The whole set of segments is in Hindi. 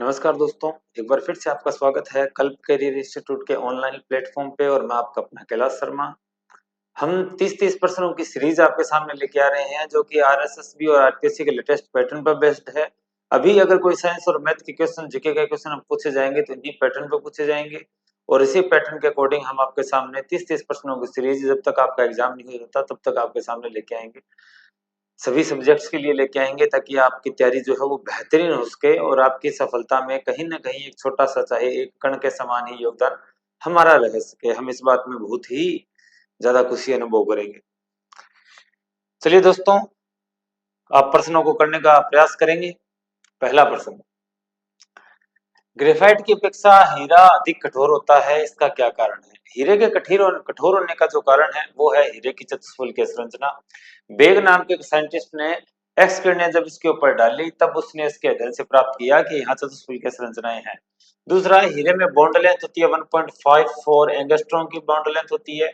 नमस्कार दोस्तों, एक बार फिर से आपका स्वागत है कल्प करियर इंस्टीट्यूट के ऑनलाइन प्लेटफॉर्म पे और मैं आपका अपना कैलाश शर्मा। हम 30 प्रश्नों की सीरीज आपके सामने लेके आ रहे हैं जो कि आरएसएसबी और आरपीएससी के लेटेस्ट पैटर्न पर बेस्ड है। अभी अगर कोई साइंस और मैथ के क्वेश्चन, जीके के क्वेश्चन हम पूछे जाएंगे तो इन्हीं पैटर्न पर पूछे जाएंगे और इसी पैटर्न के अकॉर्डिंग हम आपके सामने 30 प्रश्नों की सीरीज जब तक आपका एग्जाम नहीं हो जाता तब तक आपके सामने लेके आएंगे। सभी सब्जेक्ट्स के लिए लेके आएंगे ताकि आपकी तैयारी जो है वो बेहतरीन हो सके और आपकी सफलता में कहीं ना कहीं एक छोटा सा चाहे एक कण के समान ही योगदान हमारा रह सके। हम इस बात में बहुत ही ज्यादा खुशी अनुभव करेंगे। चलिए दोस्तों, आप प्रश्नों को करने का प्रयास करेंगे। पहला प्रश्न, ग्रेफाइट की अपेक्षा हीरा अधिक कठोर होता है, इसका क्या कारण है? हीरे के कठोर होने का जो कारण है वो है हीरे की चतुष्फलकीय संरचना। बेग नाम के साइंटिस्ट ने एक्स किरणें जब इसके ऊपर डाली तब उसने इसके अध्ययन से प्राप्त किया कि यहाँ चतुष्फलकीय संरचनाएं हैं। दूसरा, हीरे में बॉन्ड लेंथ होती है 1.54 एंगस्ट्रॉम की बॉन्ड लेंथ होती है।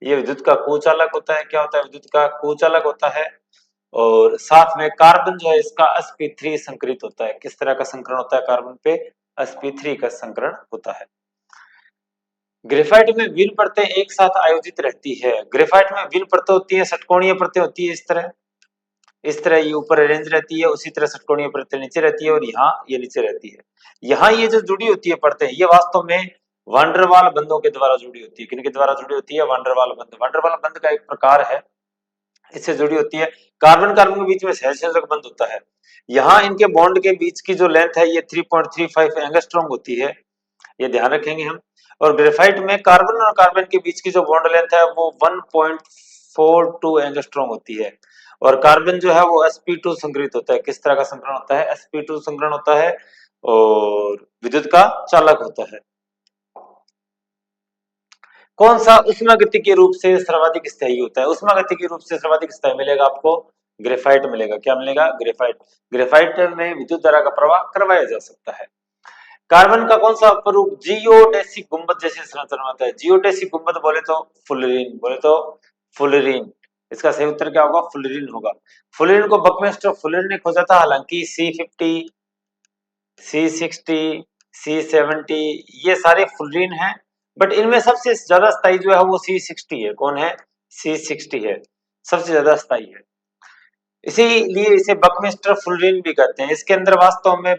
ये विद्युत का कुचालक होता है। क्या होता है? विद्युत का कुचालक होता है। और साथ में कार्बन जो है इसका sp3 संकरित होता है। किस तरह का संकरण होता है कार्बन पे? sp3 का संकरण होता है। ग्रेफाइट में विल परतें एक साथ आयोजित रहती है। ग्रेफाइट में विल परतें होती है, षटकोणीय परतें होती है। इस तरह ये ऊपर अरेंज रहती है, उसी तरह षटकोणीय परतें नीचे रहती है और यहाँ ये नीचे रहती है। यहाँ ये जो जुड़ी होती है परतें, ये वास्तव में वांडरवाल बंधों के द्वारा जुड़ी होती है। किनके द्वारा जुड़ी होती है? वांडरवाल बंध। वांडरवाल बंध का एक प्रकार है, इससे जुड़ी होती है। कार्बन कार्बन के बीच में सहसंयोजक बंध होता है। यहाँ इनके बॉन्ड के बीच की जो लेंथ है ये 3.35 एंगस्ट्रॉम होती है, ये ध्यान रखेंगे हम। और ग्रेफाइट में कार्बन और कार्बन के बीच की जो बॉन्ड लेंथ है वो 1.42 एंगस्ट्रॉम होती है। और कार्बन जो है वो sp2 संग्रहित होता है। किस तरह का संकरण होता है? sp2 संकरण होता है और विद्युत का चालक होता है। कौन सा उष्मागतिकीय रूप से सर्वाधिक स्थायी होता है? उष्मागतिकीय रूप से सर्वाधिक स्थायी मिलेगा आपको ग्रेफाइट मिलेगा। क्या मिलेगा? ग्रेफाइट। ग्रेफाइट में विद्युत धारा का प्रवाह करवाया जा सकता है। कार्बन का कौन सा अपरूप जियोडेसिक गुंबद जैसे संरचना होता है? जियोडेसिक गुंबद बोले तो फुलरीन, बोले तो फुलरीन। इसका सही उत्तर क्या होगा? फुलरीन होगा। फुलरीन को बकमेस्टर फुलरीन ने खोजा था। हालांकि C50, C60, C70 ये सारे फुलरीन हैं, बट इनमें सबसे ज्यादा स्थायी जो है वो C60 है। कौन है? C60 है, सबसे ज्यादा स्थायी है। इसीलिए इसे बकमेस्टर फुलरीन भी कहते हैं। इसके अंदर वास्तव में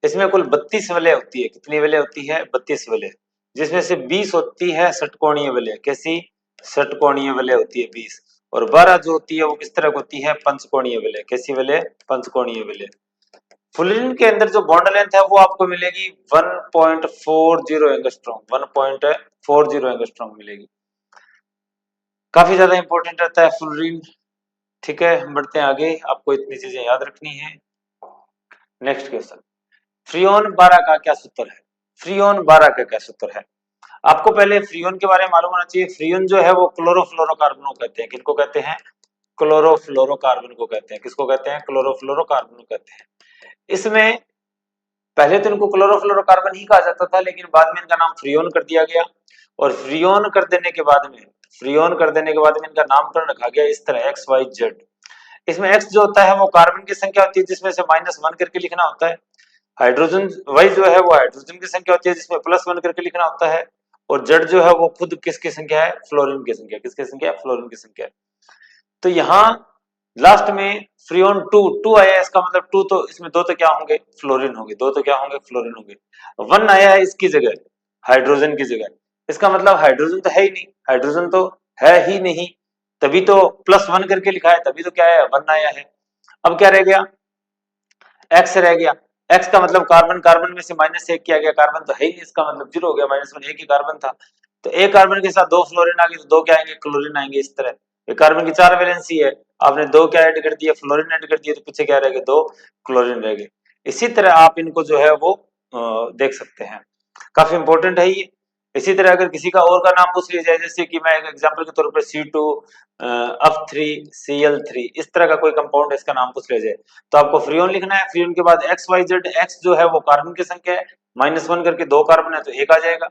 इसमें कुल 32 वलय होती है। कितनी वलय होती है? 32 वलय, जिसमें से 20 होती है षटकोणीय वलय। कैसी? षटकोणीय वलय होती है 20। और 12 जो होती है वो किस तरह होती है? पंचकोणीय वलय। कैसी वलय? पंचकोणीय वलय। फुलरीन के अंदर जो बॉन्ड लेंथ है वो आपको मिलेगी 1.40 एंगस्ट्रॉम। 1.40 एंगस्ट्रॉम मिलेगी। काफी ज्यादा इंपॉर्टेंट रहता है फुलरीन। ठीक है, हम बढ़ते हैं आगे। आपको इतनी चीजें याद रखनी है। नेक्स्ट क्वेश्चन, फ्रियोन 12 का क्या सूत्र है? फ्रियोन 12 का क्या सूत्र है? आपको पहले फ्रियोन के बारे में मालूम होना चाहिए। फ्रियोन जो है वो क्लोरोफ्लोरोकार्बन को कहते हैं। किनको कहते हैं? क्लोरोफ्लोरोकार्बन को कहते हैं। किसको कहते हैं? क्लोरोफ्लोरोकार्बन को कहते हैं। इसमें पहले तो इनको क्लोरोफ्लोरोकार्बन ही कहा जाता था, लेकिन बाद में इनका नाम फ्रियोन कर दिया गया। और फ्रियोन कर देने के बाद में इनका नामकरण रखा गया इस तरह XYZ। इसमें एक्स जो होता है वो कार्बन की संख्या होती है जिसमें से -1 करके लिखना होता है। हाइड्रोजन वाई जो है वो हाइड्रोजन की संख्या होती है जिसमें +1 करके लिखना होता है। और जेड जो है वो खुद किसकी संख्या है? फ्लोरीन की संख्या। किसकी संख्या? फ्लोरीन की संख्या। तो यहाँ लास्ट में फ्रियोन टू आया, इसका मतलब टू, तो इसमें दो तो क्या होंगे? फ्लोरीन होंगे। दो तो क्या होंगे? फ्लोरीन होंगे। 1 आया है इसकी जगह, हाइड्रोजन की जगह। इसका मतलब हाइड्रोजन तो है ही नहीं, हाइड्रोजन तो है ही नहीं, तभी तो +1 करके लिखा है, तभी तो क्या है? 1 आया है। अब क्या रह गया? एक्स रह गया। एक्स का मतलब कार्बन, कार्बन में से -1 किया गया, कार्बन तो है ही नहीं, इसका मतलब 0 हो गया। -1 एक ही कार्बन था, तो एक कार्बन के साथ 2 फ्लोरीन आ गए तो 2 क्या आएंगे? क्लोरीन आएंगे। इस तरह ये कार्बन की 4 वैलेंसी है, आपने 2 क्या ऐड कर दिए? फ्लोरीन ऐड कर दिए, तो पीछे क्या रह गए? 2 क्लोरीन रह गए। इसी तरह आप इनको जो है वो देख सकते हैं। काफी इंपॉर्टेंट है ये। इसी तरह अगर किसी का और का नाम पूछ लिया जाए, जैसे कि मैं एक एग्जांपल के तौर पर C2 F3Cl3 इस तरह का कोई कंपाउंड है, इसका नाम पूछ लिया जाए, तो आपको फ्रियोन लिखना है। फ्रियोन के बाद XYZ। एक्स जो है वो कार्बन की संख्या है, -1 करके 2 कार्बन है तो 1 आ जाएगा।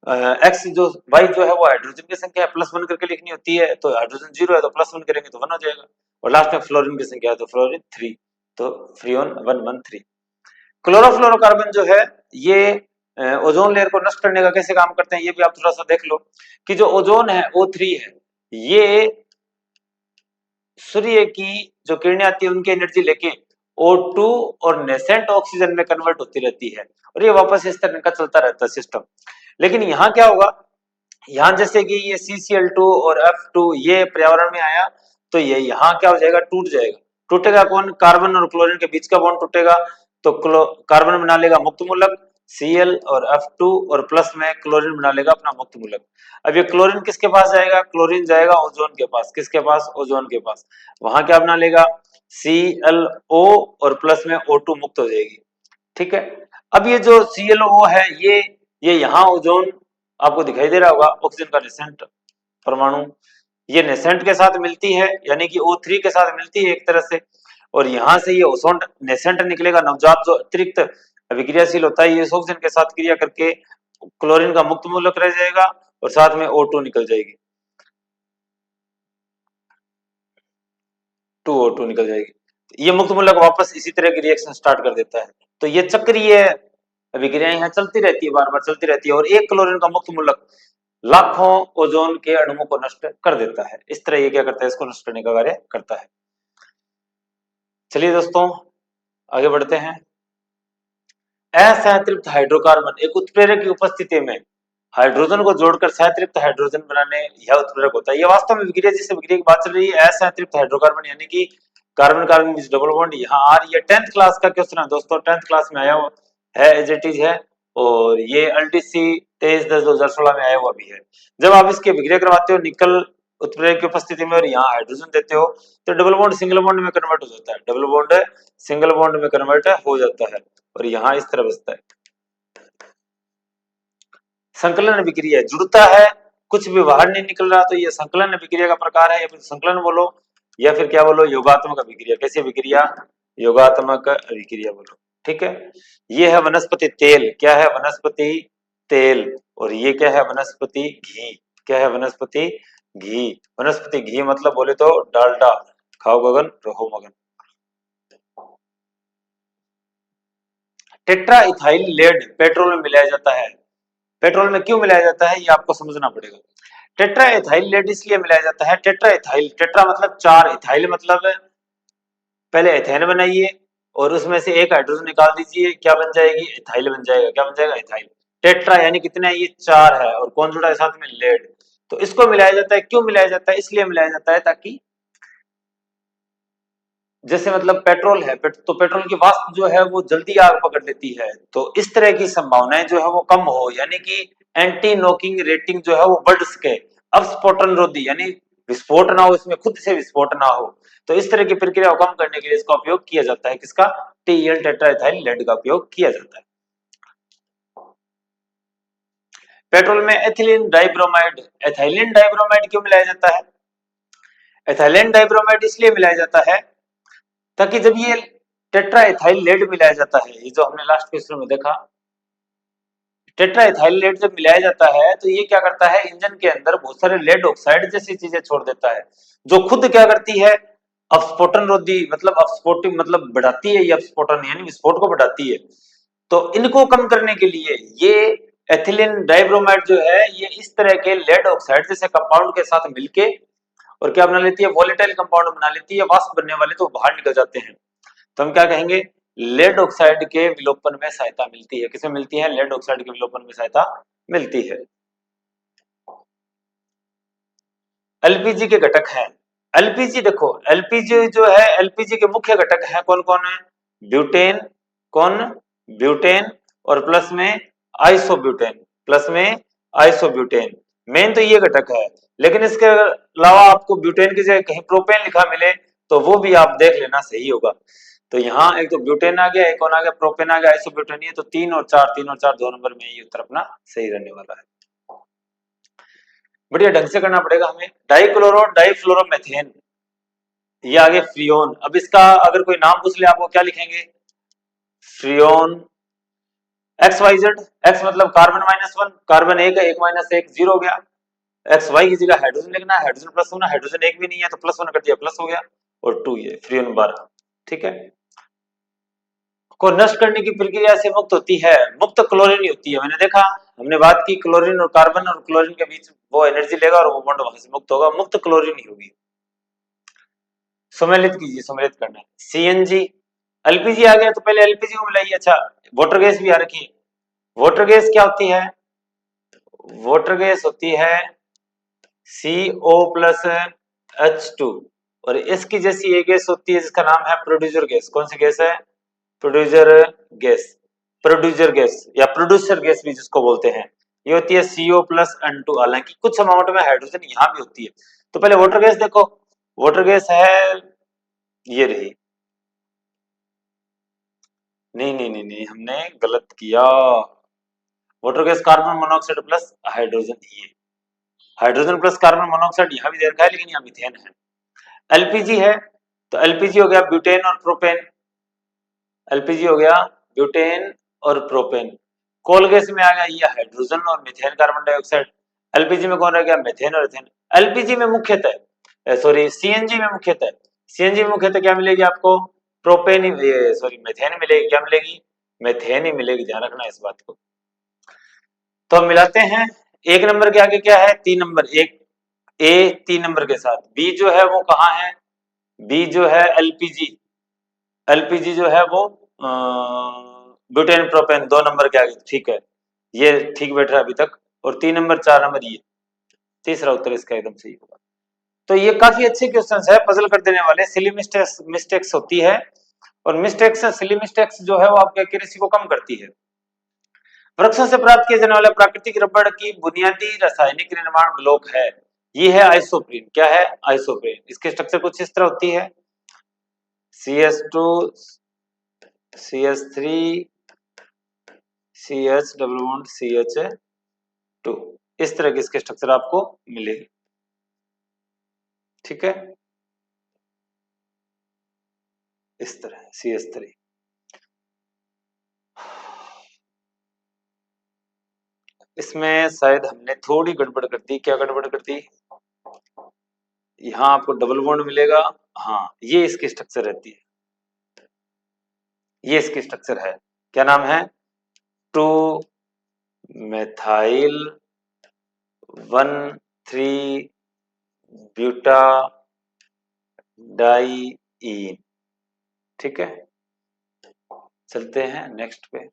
एक्स जो वाई जो है वो हाइड्रोजन की संख्या है, +1 करके लिखनी होती है, तो हाइड्रोजन 0 है तो +1 करेंगे तो 1 हो जाएगा। और लास्ट में फ्लोरीन की संख्या है तो फ्लोरीन 3, तो फ्रीऑन 113। क्लोरोफ्लोरोकार्बन जो है ये ओजोन लेयर को नष्ट करने का कैसे काम करते हैं ये भी आप थोड़ा सा देख लो कि जो ओजोन है O3 है, ये सूर्य की जो किरणें आती है उनकी एनर्जी लेके O2 और नेसेंट ऑक्सीजन में कन्वर्ट होती रहती है और ये वापस इस तरह का चलता रहता है सिस्टम। लेकिन यहाँ क्या होगा, यहाँ जैसे कि ये CCl2 और F2 ये पर्यावरण में आया तो ये यहाँ क्या हो जाएगा, टूट जाएगा। टूटेगा कौन, कार्बन और क्लोरीन के बीच का बॉन्ड टूटेगा तो कार्बन बना लेगा मुक्त मूलक Cl और F2 और प्लस में क्लोरीन बना लेगा अपना मुक्त मूलक। अब ये क्लोरीन किसके पास जाएगा, क्लोरीन जाएगा ओजोन के पास, किसके पास, ओजोन के पास। वहां क्या बना लेगा ClO और प्लस में O2 मुक्त हो जाएगी। ठीक है, अब ये जो ClO है ये यहाँ ओजोन आपको दिखाई दे रहा होगा, ऑक्सीजन का नेसेंट परमाणु, ये नेसेंट के साथ मिलती है यानी कि O3 के साथ मिलती है एक तरह से, और यहाँ से ये ओजोन नेसेंट निकलेगा नवजात जो अतिरिक्त अभिक्रियाशील होता है ये ऑक्सीजन के साथ क्रिया करके क्लोरीन का मुक्त मूलक रह जाएगा और साथ में O2 निकल जाएगी, 2O2 निकल जाएगी। ये मुक्त मूलक वापस इसी तरह की रिएक्शन स्टार्ट कर देता है। तो ये चक्रीय अभिक्रियाएं यहाँ चलती रहती है, बार बार चलती रहती है और एक क्लोरीन का मुक्त मूलक लाखों ओजोन के अणुओं को नष्ट कर देता है। इस तरह ये क्या करता है, इसको नष्ट करने का कार्य करता है। चलिए दोस्तों आगे बढ़ते हैं। असंतृप्त हाइड्रोकार्बन एक उत्प्रेरक की उपस्थिति में हाइड्रोजन को जोड़कर संतृप्त हाइड्रोजन बनाने यह उत्प्रेरक होता है। ये वास्तव में विक्रिया जिससे विक्रिया की बात चल रही है, असंतृप्त हाइड्रोकार्बन यानी कि कार्बन कार्बन बीच डबल बॉन्ड यहाँ आ रही है। 10th क्लास का क्वेश्चन है दोस्तों, 10th क्लास में आया हुआ है, एज इट इज है, और ये LDC 23/10/2016 में आया हुआ भी है। जब आप इसकी विक्रिया करवाते हो निकल उत्प्रेरक की उपस्थिति में और यहाँ हाइड्रोजन देते हो तो डबल बॉन्ड सिंगल बॉन्ड में कन्वर्ट हो जाता है, डबल बॉन्ड सिंगल बॉन्ड में कन्वर्ट हो जाता है और यहाँ इस तरह बचता है। संकलन विक्रिया जुड़ता है, कुछ भी बाहर नहीं निकल रहा तो ये संकलन विक्रिया का प्रकार है, या फिर संकलन बोलो या फिर क्या बोलो, योगात्मक अभिक्रिया। कैसी अभिक्रिया, योगात्मक अभिक्रिया बोलो। ठीक है, ये है वनस्पति तेल, क्या है, वनस्पति तेल, और ये क्या है, वनस्पति घी। क्या है, वनस्पति घी। वनस्पति घी मतलब बोले तो डालडा, खाओ गगन रहो मगन। टेट्रा इथाइल लेड पेट्रोल में मिलाया जाता है। पेट्रोल में क्यों मिलाया जाता है ये आपको समझना पड़ेगा। टेट्रा इथाइल लेड इसलिए मिलाया जाता है, टेट्रा इथाइल, टेट्रा मतलब चार, इथाइल मतलब पहले एथेन बनाइए और उसमें से एक हाइड्रोजन निकाल दीजिए, क्या बन जाएगी, इथाइल बन जाएगा। क्या बन जाएगा, इथाइल। टेट्रा यानी कितने है, ये चार है, और कौन जुड़ा है साथ में, लेड। तो इसको मिलाया जाता है, क्यों मिलाया जाता है, इसलिए मिलाया जाता है ताकि जैसे मतलब पेट्रोल है, तो पेट्रोल की वाष्प जो है वो जल्दी आग पकड़ लेती है, तो इस तरह की संभावनाएं जो है वो कम हो, यानी कि एंटी नॉकिंग रेटिंग जो है वो बढ़ सके। अपस्फोटन रोधी यानी विस्फोट ना हो, इसमें खुद से विस्फोट ना हो, तो इस तरह की प्रक्रिया को कम करने के लिए इसका उपयोग किया जाता है। किसका, टीएल टेट्राइथाइल लेड का उपयोग किया जाता है। पेट्रोल में एथिलीन डाइब्रोमाइड, एथिलीन डाइब्रोमाइड क्यों मिलाया जाता है, एथिलीन डाइब्रोमाइड इसलिए मिलाया जाता है ताकि जब ये टेट्रा इथाइल लेड मिलाया जाता है, ये जो हमने लास्ट क्वेश्चन में देखा, टेट्रा इथाइल लेड जब मिलाया जाता है तो ये क्या करता है, इंजन के अंदर बहुत सारे लेड ऑक्साइड जैसी चीजें छोड़ देता है, जो खुद क्या करती है, अपस्फोटन रोधी मतलब अपस्फोटिंग मतलब बढ़ाती है, ये अपस्फोटन यानी विस्फोट को बढ़ाती है। तो इनको कम करने के लिए ये एथिलीन डाइब्रोमाइड जो है ये इस तरह के लेड ऑक्साइड जैसे कंपाउंड के साथ मिलके और क्या बना लेती है, वोलेटाइल कंपाउंड बना लेती है, वाष्प बनने वाले तो बाहर निकल जाते हैं। तो हम क्या कहेंगे, लेड ऑक्साइड के विलोपन में सहायता मिलती है। किसे मिलती है, लेड ऑक्साइड के विलोपन में सहायता मिलती है। एलपीजी के घटक हैं, एलपीजी देखो, एलपीजी जो है, एलपीजी के मुख्य घटक हैं कौन कौन है, ब्यूटेन, कौन, ब्यूटेन, और प्लस में आइसोब्यूटेन, प्लस में आइसोब्यूटेन, मेन तो ये घटक है। लेकिन इसके अलावा आपको ब्यूटेन की जगह कहीं प्रोपेन लिखा मिले तो वो भी आप देख लेना, सही होगा। तो यहाँ एक तो ब्यूटेन आ गया, एक कौन आ गया, प्रोपेन आ गया, आइसोब्यूटेन, ये तो 3 और 4, 3 और 4 2 नंबर में ये उत्तर अपना सही रहने वाला है। बढ़िया ढंग से करना पड़ेगा हमें। डाइक्लोरो डाइफ्लोरोमेथेन, ये आगे फ्रियोन। अब इसका अगर कोई नाम पूछ ले आपको क्या लिखेंगे, freon X Y Z. X मतलब कार्बन -1, कार्बन एक है, 1 - 1 0 हो गया। एक्स वाई की जगह हाइड्रोजन लिखना है, हाइड्रोजन +1, हाइड्रोजन एक भी नहीं है तो +1 कर दिया, प्लस हो गया। और 2 ये फ्रीऑन 12, ठीक है। को नष्ट करने की प्रक्रिया से मुक्त होती है, मुक्त क्लोरीन ही होती है। मैंने देखा, हमने बात की क्लोरीन और कार्बन, और क्लोरीन के बीच वो एनर्जी लेगा और वो बॉन्ड वहां से मुक्त होगा, मुक्त क्लोरीन ही होगी। सम्मिलित कीजिए, सम्मिलित करना है। सीएनजी, एलपीजी आ गया तो पहले एलपीजी को मिलाइए। अच्छा, वाटर गैस भी आ रखी है। वाटर गैस क्या होती है? वाटर गैस होती है CO प्लस H2, और इसकी जैसी एक गैस होती है जिसका नाम है प्रोड्यूसर गैस। कौन सी गैस है? Producer gas. प्रोड्यूसर गैस या प्रोड्यूसर गैस भी जिसको बोलते हैं, ये होती है CO प्लस N2। हालांकि कुछ अमाउंट में हाइड्रोजन यहाँ भी होती है। तो पहले वाटर गैस देखो, वाटर गैस है ये रही। नहीं नहीं नहीं नहीं, हमने गलत किया। Water gas carbon monoxide plus hydrogen, ये हाइड्रोजन प्लस कार्बन मोनोऑक्साइड यहाँ भी दे रखा है, लेकिन यहाँ मीथेन है। एलपीजी है तो एलपीजी हो गया ब्यूटेन और प्रोपेन। एलपीजी हो गया ब्यूटेन और प्रोपेन। कोल गैस में आ गया ये हाइड्रोजन और मीथेन कार्बन डाइऑक्साइड। एलपीजी में कौन रह गया? मीथेन और इथेन। एलपीजी में मुख्यतः सॉरी सीएनजी में मुख्यतः, सीएनजी में मुख्यतः क्या मिलेगी आपको? प्रोपेन ही सॉरी मीथेन मिलेगी। क्या मिलेगी? मीथेन ही मिलेगी, ध्यान रखना इस बात को। तो हम मिलाते हैं। एक नंबर के आगे क्या है? 3 नंबर। एक ए 3 नंबर के साथ, बी जो है वो कहाँ है? बी जो है एलपीजी, एलपीजी जो है वो ब्यूटेन प्रोपेन 2 नंबर के आगे, ठीक है। ये ठीक बैठ रहा है अभी तक। और 3 नंबर 4 नंबर ये, तीसरा उत्तर इसका एकदम सही होगा। तो ये काफी अच्छे क्वेश्चंस है, पजल कर देने वाले। सिली मिस्टेक्स मिस्टेक्स होती है, और मिस्टेक्स सिली मिस्टेक्स जो है वो आपकी एक्यूरेसी को कम करती है। वृक्षों से प्राप्त किए जाने वाले प्राकृतिक रबड़ की बुनियादी रासायनिक निर्माण ब्लॉक है, ये है आइसोप्रीन। क्या है? आइसोप्रीन। इसकी स्ट्रक्चर कुछ इस तरह होती है, CH2 CH3 CH double bond CH2, इस तरह की इसके स्ट्रक्चर आपको मिलेगी, ठीक है। इस तरह CH3। इसमें शायद हमने थोड़ी गड़बड़ कर दी। क्या गड़बड़ कर दी? यहाँ आपको डबल बॉन्ड मिलेगा, हाँ ये इसकी स्ट्रक्चर रहती है, ये इसकी स्ट्रक्चर है। क्या नाम है? 2 मेथाइल 1,3 ब्यूटा डाइईन, ठीक है। चलते हैं नेक्स्ट पे।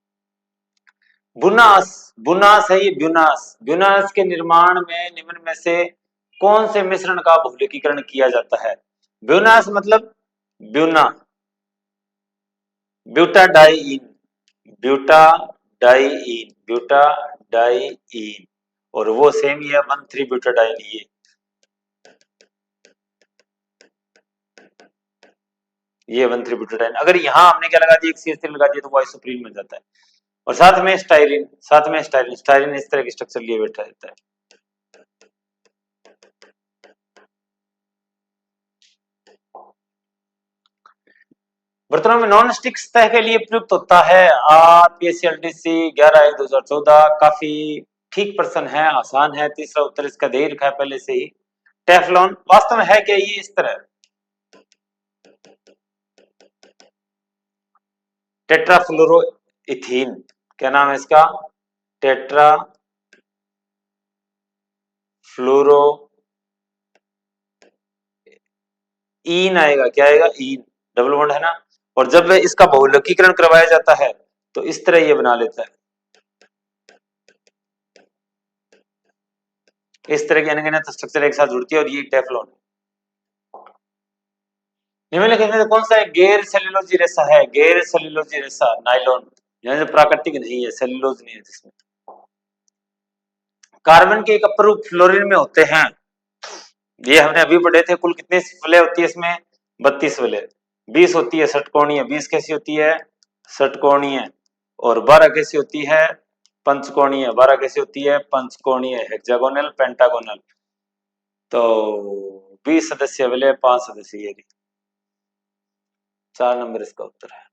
बुनास, बुनास है ये, ब्यूनास। ब्यूनास के निर्माण में निम्न में से कौन से मिश्रण का बहुलकीकरण किया जाता है? ब्यूनास मतलब ब्यूना, ब्यूटाडाइईन, ब्यूटाडाइईन, ब्यूटाडाइईन, और वो सेम ही है 1,3 ब्यूटाडाइन। ये 1,3 ब्यूटाडाइन। अगर यहाँ हमने क्या लगा दिया? एक CH3 लगा दिया तो वो आइसोप्रीन बन जाता है। और साथ में स्टाइरिन, साथ में स्टाइरिन, स्टाइरिन इस तरह की स्ट्रक्चर लिए बैठा रहता है। बर्तनों में नॉन स्टिक सतह के लिए प्रयुक्त होता है RPSCLDC 11/1/2014। काफी ठीक प्रश्न है, आसान है। तीसरा उत्तर इसका दे रखा है पहले से ही। टेफ्लॉन वास्तव में है क्या? ये इस तरह टेट्राफ्लोरोइथीन, क्या नाम है इसका? टेट्रा फ्लोरो ईन आएगा। क्या आएगा? ईन, डबल बॉन्ड है ना। और जब इसका बहुलकीकरण करवाया जाता है तो इस तरह ये बना लेता है, इस तरह की अनगिनत स्ट्रक्चर एक साथ जुड़ती है, और ये टेफ्लॉन। निम्नलिखित में से कौन सा एक गैर सेल्यूलोजी रेशा है? गैर सेल्यूलोजी रेशा नायलॉन, यानी प्राकृतिक नहीं है, सेल्यूलोज नहीं है जिसमें। कार्बन के एक अपरूप फ्लोरीन में होते हैं, ये हमने अभी पढ़े थे। कुल कितनी वलय होती है इसमें? 32 वलय। 20 होती है षटकोणीय, 20 कैसी होती है? षटकोणीय। और 12 कैसी होती है? पंचकोणीय। 12 कैसी होती है? पंचकोणीय, हेक्सागोनल, पेंटागोनल। तो 20 सदस्य वलय, 5 सदस्य, ये 4 नंबर इसका उत्तर है।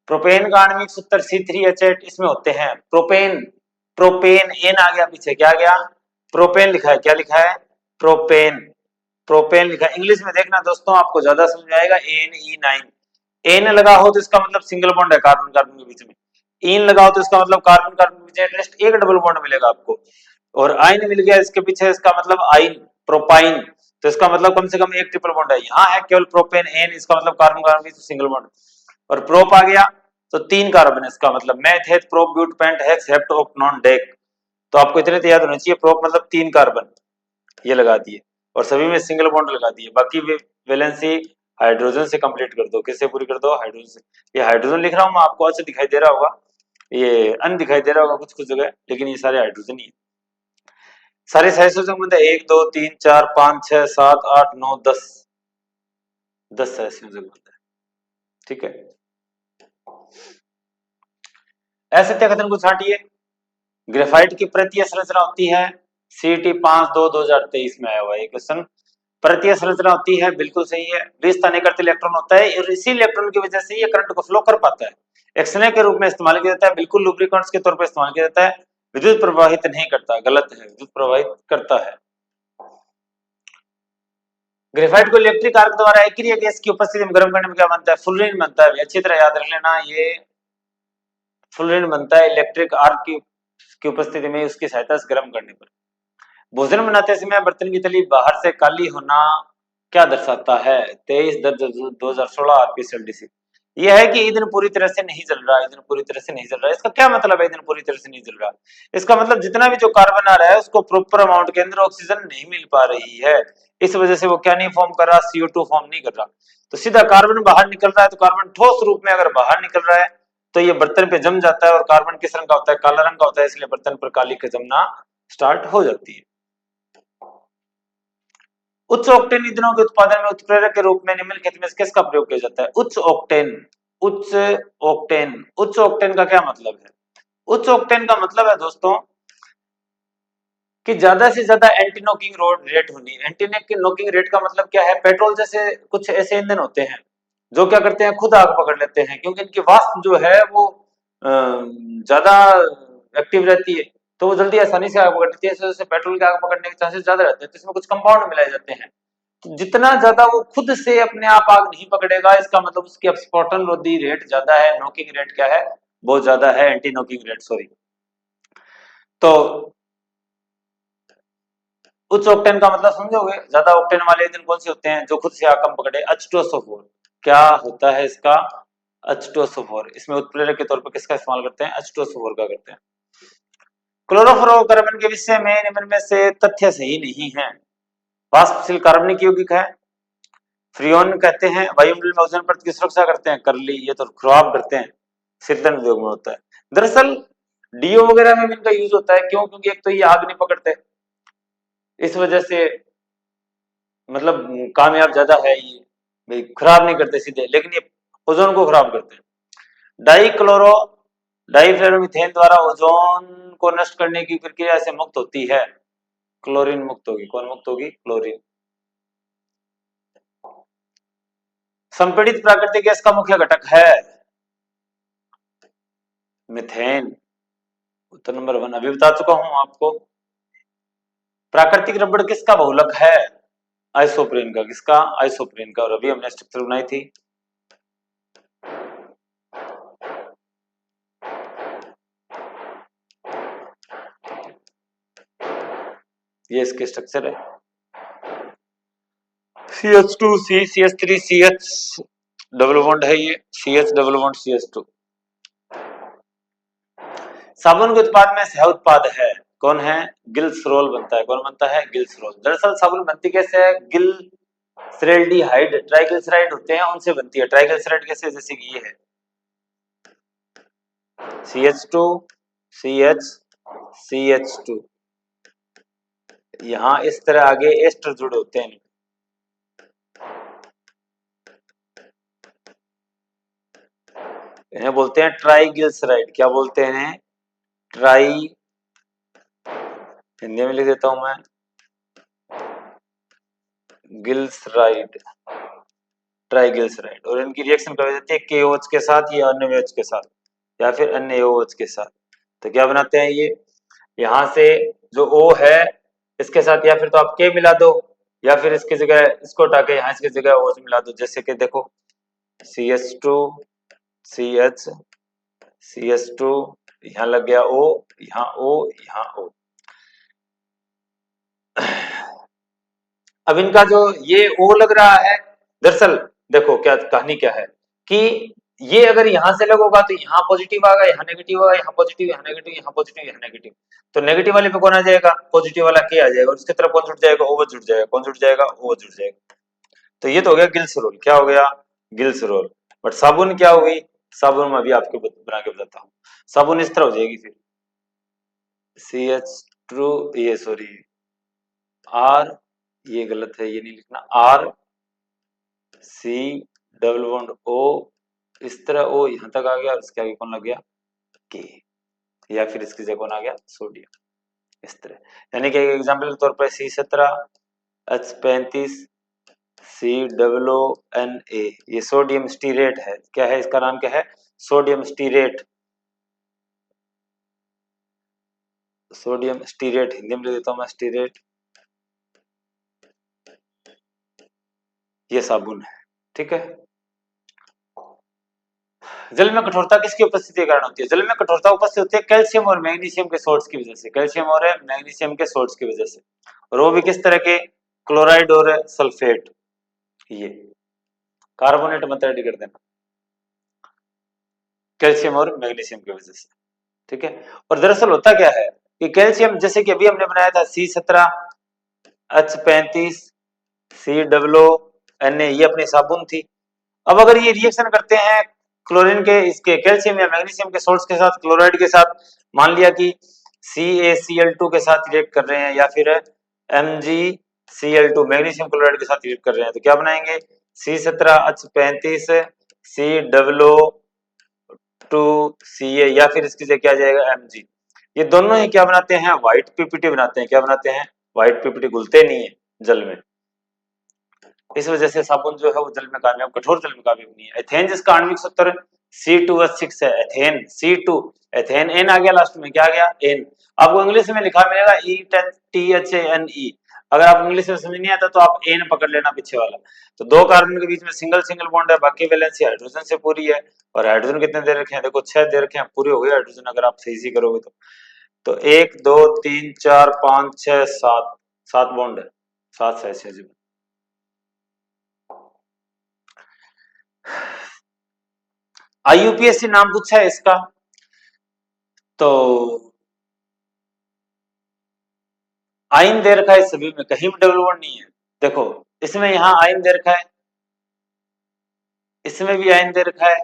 प्रोपेन का आणविक सूत्र C3H8 इसमें होते हैं। प्रोपेन, प्रोपेन एन आ गया पीछे, क्या आ गया? प्रोपेन लिखा है। क्या लिखा है? प्रोपेन, प्रोपेन लिखा। इंग्लिश में देखना दोस्तों, आपको ज्यादा समझ आएगा। NE9 एन लगा हो तो इसका मतलब सिंगल बॉन्ड है कार्बन कार्बन के बीच में, इन लगाओ तो इसका मतलब कार्बन कार्बन के बीच एटलीस्ट एक डबल बॉन्ड मिलेगा आपको। और आइन मिल गया इसके पीछे, इसका मतलब आइन प्रोपाइन, तो इसका मतलब कम से कम एक ट्रिपल बॉन्ड है। यहाँ है केवल प्रोपेन एन, इसका मतलब कार्बन कार्बन के बीच सिंगल बॉन्ड। और प्रोप आ गया तो 3 कार्बन है, इसका मतलब meth eth prop but pent hex hept oct non dec. तो आपको इतने तो याद होने चाहिए, प्रोप मतलब 3 कार्बन, ये लगा दिए। और सभी में सिंगल बॉन्ड लगा दिए। बाकी वैलेंसी हाइड्रोजन से कंप्लीट कर दो। किससे पूरी कर दो? हाइड्रोजन से। ये हाइड्रोजन लिख रहा हूं मैं, आपको अच्छा दिखाई दे रहा होगा, ये अन दिखाई दे रहा होगा कुछ कुछ जगह, लेकिन ये सारे हाइड्रोजन ही है। सारे सहसंयोजक मतलब 1 2 3 4 5 6 7 8 9 10 सहसंयोजक बनता है। ठीक है, असत्य कथन को छांटिए। ग्रेफाइट की परतीय संरचना होती है, CT 5/2/2023 में आया हुआ है क्वेश्चन। परतीय संरचना होती है, बिल्कुल सही है। विस्थापन करते इलेक्ट्रॉन होता है और इसी इलेक्ट्रॉन की वजह से ये करंट को फ्लो कर पाता है। एक्सरे के रूप में इस्तेमाल किया जाता है, बिल्कुल लुब्रिकेंट्स के तौर पर इस्तेमाल किया जाता है। विद्युत प्रवाहित नहीं करता, गलत है, विद्युत प्रवाहित करता है। ग्रेफाइट को इलेक्ट्रिक आर्क द्वारा एक्रिय गैस की उपस्थिति में गर्म करने में क्या बनता है? फ्लोरीन बनता है। अच्छी तरह याद रख लेना, ये फ्लोरीन बनता है इलेक्ट्रिक आर्क की उपस्थिति में, उसकी सहायता से गर्म करने पर। भोजन बनाते समय बर्तन की तली बाहर से काली होना क्या दर्शाता है? 23/10/2016 RPCLDC। यह है कि ईंधन पूरी तरह से नहीं जल रहा, ईंधन पूरी तरह से नहीं जल रहा। इसका क्या मतलब है ईंधन पूरी तरह से नहीं जल रहा? इसका मतलब जितना भी जो कार्बन आ रहा है उसको प्रॉपर अमाउंट के अंदर ऑक्सीजन नहीं मिल पा रही है, इस वजह से वो क्या नहीं फॉर्म कर रहा? CO2 फॉर्म नहीं कर रहा। तो सीधा कार्बन बाहर निकल रहा है, तो कार्बन ठोस रूप में अगर बाहर निकल रहा है तो ये बर्तन पे जम जाता है, और कार्बन किस रंग का होता है? काला रंग का होता है, इसलिए बर्तन पर काली का जमना स्टार्ट हो जाती है। उच्च ऑक्टेन ईंधनों के उत्पादन में उत्प्रेरक के रूप में निम्नलिखित में से किसका प्रयोग किया जाता है? उच्च ऑक्टेन। उच्च ऑक्टेन, उच्च ऑक्टेन का क्या मतलब है? उच्च ऑक्टेन का मतलब है दोस्तों कि ज्यादा से ज्यादा एंटी नॉकिंग रेट होनी। एंटी नॉकिंग रेट का मतलब क्या है? पेट्रोल जैसे कुछ ऐसे ईंधन होते हैं जो क्या करते हैं? खुद आग पकड़ लेते हैं, क्योंकि इनकी वाष्प जो है वो ज्यादा एक्टिव रहती है, तो वो जल्दी आसानी से आग पकड़ती है। इस वजह से पेट्रोल की आग पकड़ने के चांसेस ज्यादा रहते हैं। तो इसमें कुछ कंपाउंड मिलाए जाते हैं, तो जितना ज्यादा वो खुद से अपने आप आग नहीं पकड़ेगा, इसका मतलब उसकी अपस्फोटन रोधी रेट ज्यादा है। नॉकिंग रेट क्या है? बहुत ज्यादा है, एंटी नॉकिंग रेट, सॉरी। तो उच्च ऑक्टेन का मतलब समझोगे? ज्यादा ऑक्टेन वाले ईंधन कौन से होते हैं? जो खुद से आग कम पकड़े। H2SO4 क्या होता है इसका? H2SO4। इसमें उत्प्रेरक के तौर पर किसका इस्तेमाल करते हैं? H2SO4 का करते हैं। क्लोरोफ्लोरोकार्बन के विषय में निम्न में से तथ्य सही नहीं है। वाष्पशील कार्बनिक यौगिक है। फ्रियोन कहते हैं। वायुमंडल में ओजोन परत की सुरक्षा करते हैं। कर ली, ये तो खराब करते हैं, शीतलन उद्योग में होता है। दरअसल डीओ वगैरह में भी इनका यूज होता है। क्यों? क्योंकि एक तो ये आग नहीं पकड़ते, इस वजह से मतलब कामयाब ज्यादा है ये, भाई खराब नहीं करते सीधे, लेकिन ये ओजोन को खराब करते हैं। डाइफ्लोरोमीथेन द्वारा ओजोन को नष्ट करने की प्रक्रिया से मुक्त होती है। क्लोरीन मुक्त होगी। कौन मुक्त होगी? क्लोरीन। संपीड़ित प्राकृतिक गैस का मुख्य घटक है मीथेन। उत्तर नंबर 1 अभी बता चुका हूं आपको। प्राकृतिक रबड़ किसका बहुलक है? आइसोप्रीन का। किसका? आइसोप्रीन का। और अभी हमने स्ट्रक्चर बनाई थी। ये इसके स्ट्रक्चर है। CH2C CH3CH डबल बॉन्ड है ये, CH डबल बॉन्ड CH2। साबुन के उत्पाद में सह उत्पाद है, कौन है? गिल्सरोल बनता है। कौन बनता है? गिल्सरोल। दरअसल साबुन बनती कैसे है? गिल्सरेल्डिहाइड ट्राइग्लिसराइड होते हैं, उनसे बनती है। ट्राइग्लिसराइड कैसे? जैसे कि ये है CH2 CH CH2, यहां इस तरह आगे एस्टर जुड़े होते हैं, इन्हें बोलते हैं ट्राइग्लिसराइड। क्या बोलते हैं? ट्राई, हिंदी में लिख देता हूं मैं, गिल्सराइड, ट्राइग्लिसराइड। और इनकी रिएक्शन कर जाती है KOH के साथ या अन्य OH के साथ, या फिर अन्य OH के साथ। तो क्या बनाते हैं ये? यहां से जो O है इसके साथ या फिर तो आप K मिला दो, या फिर इसकी जगह इसको हटा के यहाँ इसकी जगह OH मिला दो, जैसे कि देखो CH2 CH CH2, यहाँ लग गया O, यहाँ O, यहाँ O। अब इनका जो ये O लग रहा है, दरअसल देखो क्या कहानी क्या है कि ये अगर यहां से लगोगा तो यहाँ पॉजिटिव आएगा, यहाँ नेगेटिव आएगा, यहाँ पॉजिटिव, यहाँ नेगेटिव, यहाँ पॉजिटिव, यहाँ नेगेटिव। तो नेगेटिव वाले पे कौन आ जाएगा? पॉजिटिव वाला के आ जाएगा, और उसकी तरफ कौन जुड़ जाएगा? OH जुड़ जाएगा। कौन जुड़ जाएगा? OH जुड़ जाएगा। तो ये तो हो गया गिल्स रोल। क्या हो गया? Gills role. बट साबुन क्या हुई? साबुन में अभी आपको बना के बताता हूँ। साबुन इस तरह हो जाएगी फिर CH2, ये सॉरी R, ये गलत है, ये नहीं लिखना, R C double bond O, इस तरह O यहाँ तक आ गया, और इसके आगे कौन लग गया? K, या फिर इसकी जगह कौन आ गया? सोडियम। इस तरह, यानी कि एग्जाम्पल के तौर पर C17H35 COONA, ये सोडियम स्टीरेट है। क्या है इसका नाम? क्या है? Sodium stearate. Sodium stearate Hindi में लिख देता हूं मैं, स्टीरेट। ये साबुन है, ठीक है। जल में कठोरता किसकी उपस्थिति के कारण होती है? जल में कठोरता उपस्थित होती है कैल्शियम और मैग्नीशियम के सोल्ट्स की वजह से, कैल्शियम और मैग्नीशियम के सोल्ट्स की वजह से, और वो भी किस तरह के? क्लोराइड और सल्फेट। ये कार्बोनेट मत रेडी कर देना, कैल्शियम और मैग्नीशियम की वजह से, ठीक है। और दरअसल होता क्या है कि कैल्शियम, जैसे कि अभी हमने बनाया था C17H35 COONA, ये अपनी साबुन थी। अब अगर ये रिएक्शन करते हैं क्लोरीन के, इसके कैल्शियम या मैग्नीशियम के सोल्ट्स के साथ, क्लोराइड के साथ, मान लिया कि CaCl2 के साथ रिएक्ट कर रहे हैं, या फिर MgCl2 मैग्नीशियम क्लोराइड के साथ रिएक्ट कर रहे हैं, तो क्या बनाएंगे? C17H35 COO2Ca, या फिर इसकी जगह क्या जाएगा? Mg। ये दोनों ही क्या बनाते हैं? व्हाइट पीपीटी बनाते हैं। क्या बनाते हैं? White PPT. घुलते नहीं है जल में, इस वजह से साबुन जो है वो जल में कामयाब, कठोर जल में कामयाब नहीं है। एथेन जिसका आणविक सूत्र C2H6 है, एथेन C2, एथेन N आ गया लास्ट में, क्या आ गया? N। आपको इंग्लिश में लिखा मिलेगा ETHANE। अगर आप इंग्लिश में समझ नहीं आता तो आप N पकड़ लेना पीछे वाला। तो दो कार्बन के बीच में सिंगल सिंगल बॉन्ड है, बाकी वैलेंसी हाइड्रोजन से पूरी है। और हाइड्रोजन कितने दे रखे हैं? देखो 6 दे रखे हैं, पूरे हो गए हाइड्रोजन अगर आप सही से करोगे तो 1 2 3 4 5 6 7, 7 बॉन्ड है, 7 से 6। IUPAC नाम पूछा है इसका, तो आयन दे रखा है सभी में, कहीं भी डबल बॉन्ड नहीं है। देखो इसमें यहाँ आयन दे रखा है, इसमें भी आयन दे रखा है,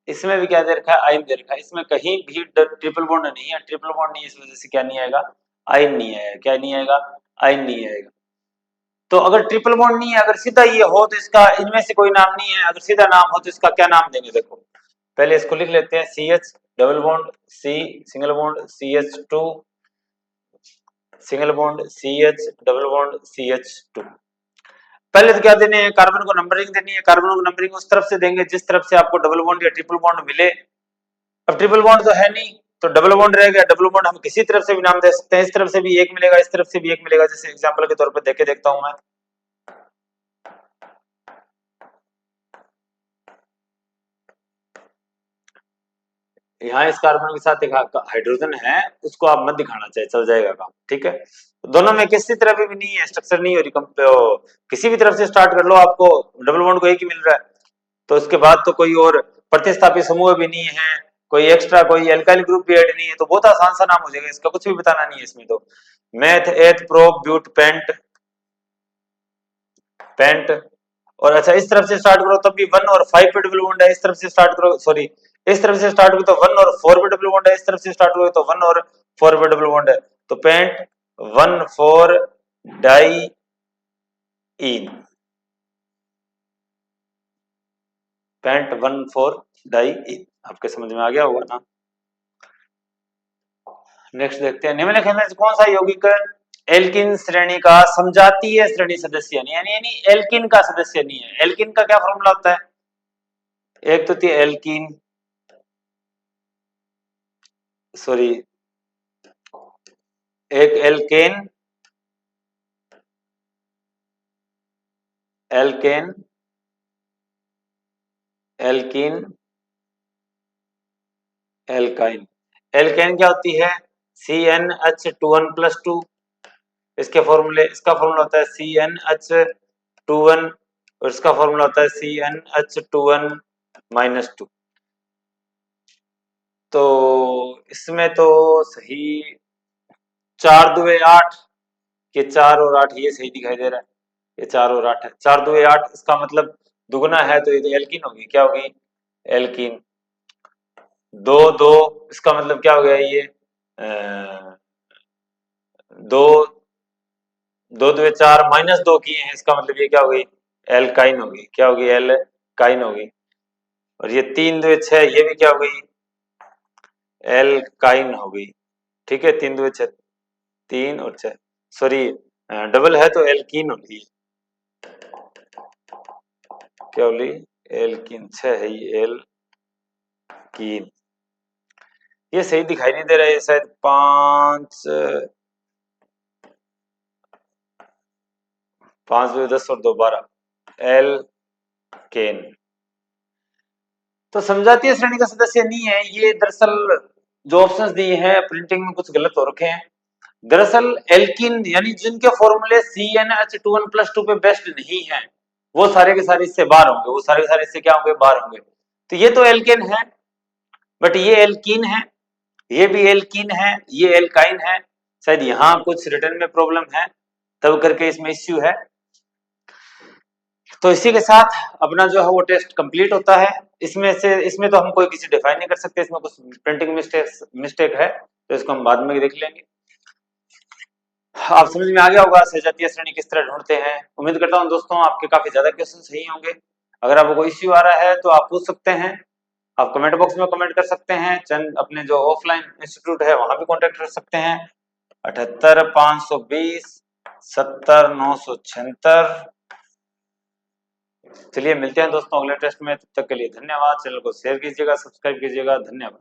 इसमें भी क्या दे रखा है? आयन दे रखा है। इसमें कहीं भी ट्रिपल बॉन्ड नहीं है, ट्रिपल बॉन्ड नहीं है, इस वजह से क्या नहीं आएगा? आयन नहीं आएगा। क्या नहीं आएगा? आयन नहीं आएगा। तो अगर ट्रिपल बॉन्ड नहीं है, अगर सीधा ये हो तो इसका इनमें से कोई नाम नहीं है, अगर सीधा नाम हो तो इसका क्या नाम देंगे? देखो पहले इसको लिख लेते हैं, CH double bond C single bond CH2 single bond CH double bond CH2। पहले तो क्या देने हैं? कार्बन को नंबरिंग देनी है। कार्बन को नंबरिंग उस तरफ से देंगे जिस तरफ से आपको डबल बॉन्ड या ट्रिपल बॉन्ड मिले। अब ट्रिपल बॉन्ड तो है नहीं, तो डबल बॉन्ड रह गया। डबल बॉन्ड हम किसी तरफ से भी नाम दे सकते हैं, इस तरफ से भी एक मिलेगा, इस तरफ से भी एक मिलेगा। जैसे एग्जांपल के तौर पर देके देखता हूं मैं, यहाँ इस कार्बन के साथ एक हाइड्रोजन है, उसको आप मत दिखाना चाहिए, चल जाएगा काम, ठीक है। दोनों में किसी तरफ भी नहीं है, स्ट्रक्चर नहीं हो रही, किसी भी तरफ से स्टार्ट कर लो, आपको डबल बॉन्ड को एक ही मिल रहा है। तो उसके बाद तो कोई और प्रतिस्थापी समूह भी नहीं है, कोई एक्स्ट्रा कोई एल्काइल ग्रुप भी ऐड नहीं है, तो बहुत आसान सा नाम हो जाएगा इसका, कुछ भी बताना नहीं है इसमें। तो मेथ एथ प्रो ब्यूट पेंट पेंट। और अच्छा इस तरफ से स्टार्ट करो तब भी 1 और 5 पे डबल बॉन्ड है, इस तरफ से स्टार्ट करो, सॉरी इस तरफ से स्टार्ट करो तो 1 और 4 पे डबल बॉन्ड है, इस तरफ से स्टार्ट करो तो 1 और 4 पे डबल बॉन्ड है। तो पेंट 1 4 डाई इन, पेंट 1 4 डाई इन। आपके समझ में आ गया होगा ना? नेक्स्ट देखते हैं, निम्नलिखित में से कौन सा यौगिक एल्किन श्रेणी का समजातीय श्रेणी सदस्य नहीं, यानी एल्किन का सदस्य नहीं है। एल्किन का क्या फॉर्मूला होता है? एक तो थी एल्किन, सॉरी एक alkane alkane, alkene, alkyne. Alkane क्या होती है? CnH2n+2। इसका फॉर्मूला होता है CnH2n, और इसका फॉर्मूला होता है CnH2n-2। तो इसमें तो सही 4 दुए 8, ये 4 और 8 ये सही दिखाई दे रहा है, ये 4 और 8 है, 4 दुए 8, इसका मतलब दुगना है, तो ये तो एल्कीन होगी, क्या होगी? एल्कीन। 2 2, इसका मतलब क्या हो गया ये? दो, 2 दुए 4, -2 किए हैं, इसका मतलब ये क्या होगी? एल्काइन होगी, क्या होगी? एल्काइन होगी। और ये 3 दुए 6, ये भी क्या हो गई? एल्काइन हो गई। ठीक है, 3 दुए 6, 3 और 6, सॉरी डबल है तो एल्कीन होगी, क्या होगी? एल्कीन। 6 है ये, एल्कीन। ये सही दिखाई नहीं दे रहा है, शायद 5, 5 दुए 10 और 2 12, एल्केन। तो समझातीय श्रेणी का सदस्य नहीं है ये, दरअसल जो ऑप्शंस दिए हैं प्रिंटिंग में कुछ गलत हो रखे हैं। दरअसल एल्कीन यानी जिनके फॉर्मूले CnH2n+2 पे बेस्ड नहीं है, वो सारे के सारे इससे बाहर होंगे, वो सारे के सारे इससे क्या होंगे? बाहर होंगे। तो ये तो एल्केन है, बट ये एल्कीन है, ये भी एल्कीन है, ये एल्काइन है। शायद यहाँ कुछ रिटर्न में प्रॉब्लम है, तब करके इसमें इश्यू है। तो इसी के साथ अपना जो है वो टेस्ट कंप्लीट होता है। इसमें तो हम कोई किसी डिफाइन नहीं कर सकते, इसमें कुछ प्रिंटिंग मिस्टेक है, तो इसको हम बाद में देख लेंगे। आप समझ में आ गया होगा सजातीय श्रेणी किस तरह ढूंढते हैं। उम्मीद करता हूँ दोस्तों आपके काफी ज्यादा क्वेश्चन सही होंगे। अगर आपको कोई इश्यू आ रहा है तो आप पूछ सकते हैं, आप कमेंट बॉक्स में कमेंट कर सकते हैं, चंद अपने जो ऑफलाइन इंस्टीट्यूट है वहां भी कॉन्टेक्ट कर सकते हैं। 78 520 70 976। चलिए मिलते हैं दोस्तों अगले टेस्ट में, तब तक के लिए धन्यवाद। चैनल को शेयर कीजिएगा, सब्सक्राइब कीजिएगा, धन्यवाद।